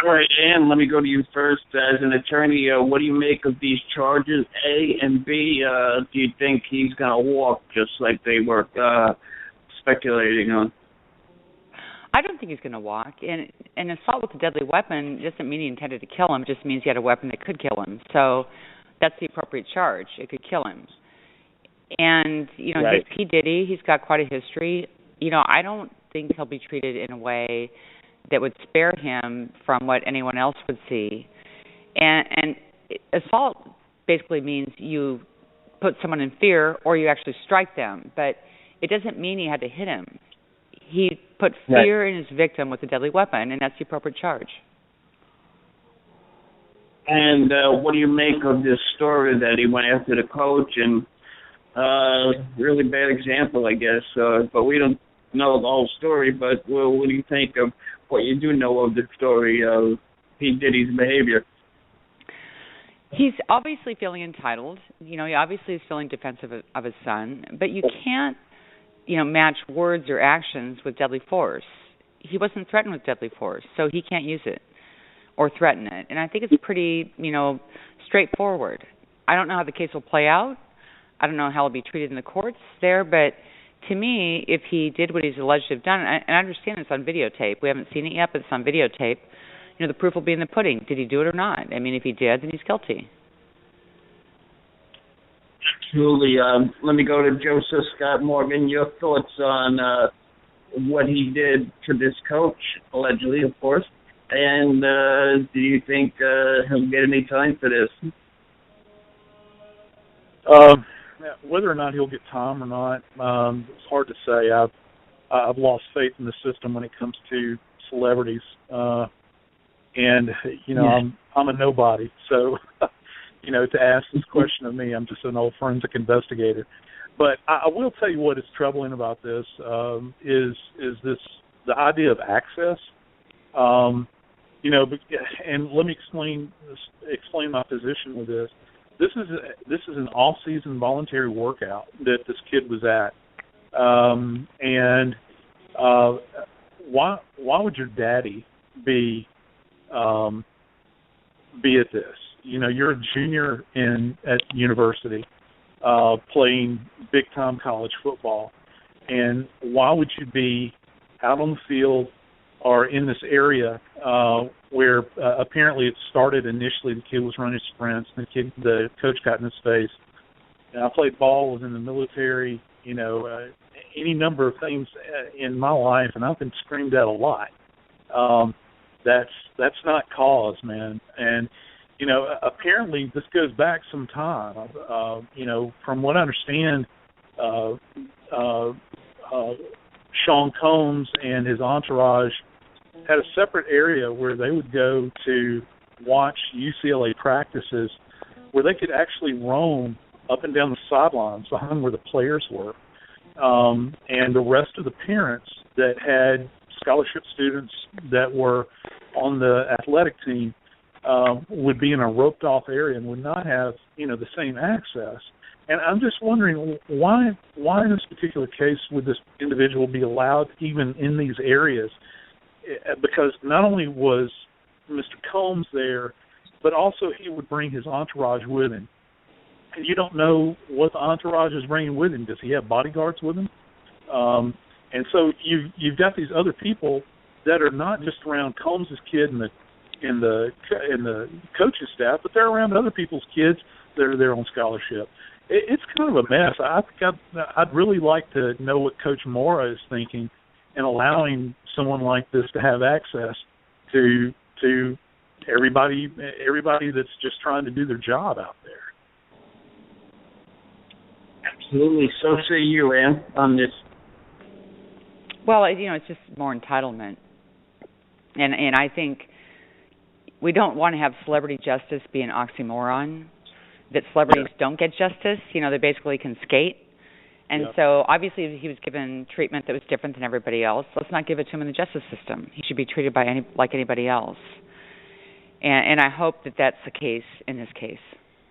All right, Ann, let me go to you first. As an attorney, what do you make of these charges, A, and B, do you think he's going to walk just like they were speculating on? I don't think he's going to walk. And assault with a deadly weapon doesn't mean he intended to kill him. It just means he had a weapon that could kill him. So that's the appropriate charge. It could kill him. And, Right. he's P.Diddy. He's got quite a history. I don't think he'll be treated in a way that would spare him from what anyone else would see. And assault basically means you put someone in fear or you actually strike them. But it doesn't mean he had to hit him. He put fear in his victim with a deadly weapon, and that's the appropriate charge. And what do you make of this story that he went after the coach and really bad example, I guess. But we don't know the whole story. But what do you think of what you do know of the story of P. Diddy's behavior? He's obviously feeling entitled. He obviously is feeling defensive of his son. But you can't, match words or actions with deadly force. He wasn't threatened with deadly force, so he can't use it or threaten it. And I think it's pretty, straightforward. I don't know how the case will play out. I don't know how he'll be treated in the courts there, but to me, if he did what he's alleged to have done, and I understand it's on videotape. We haven't seen it yet, but it's on videotape. The proof will be in the pudding. Did he do it or not? I mean, if he did, then he's guilty. Absolutely. Let me go to Joseph Scott Morgan. Your thoughts on what he did to this coach, allegedly, of course, and do you think he'll get any time for this? Whether or not he'll get time or not, it's hard to say. I've lost faith in the system when it comes to celebrities, and I'm a nobody. So, to ask this question of me, I'm just an old forensic investigator. But I will tell you what is troubling about this is this the idea of access. And let me explain my position with this. This is an off-season voluntary workout that this kid was at, and why would your daddy be at this? You're a junior at university, playing big-time college football, and why would you be out on the field or in this area where apparently it started initially, the kid was running sprints, the coach got in his face. And I played ball, was in the military, any number of things in my life, and I've been screamed at a lot. That's not cause, man. And apparently this goes back some time. From what I understand, Sean Combs and his entourage had a separate area where they would go to watch UCLA practices, where they could actually roam up and down the sidelines behind where the players were. And the rest of the parents that had scholarship students that were on the athletic team would be in a roped-off area and would not have, the same access. And I'm just wondering why in this particular case would this individual be allowed even in these areas? Because not only was Mr. Combs there, but also he would bring his entourage with him. And you don't know what the entourage is bringing with him. Does he have bodyguards with him? And so you've got these other people that are not just around Combs' kid and the coaching staff, but they're around other people's kids that are there on scholarship. It's kind of a mess. I think I'd really like to know what Coach Mora is thinking and allowing someone like this to have access to everybody that's just trying to do their job out there. Absolutely. So say you, Ann, on this. Well, it's just more entitlement. And I think we don't want to have celebrity justice be an oxymoron, that celebrities don't get justice. They basically can skate. And so obviously he was given treatment that was different than everybody else. Let's not give it to him in the justice system. He should be treated like anybody else. And I hope that that's the case in this case.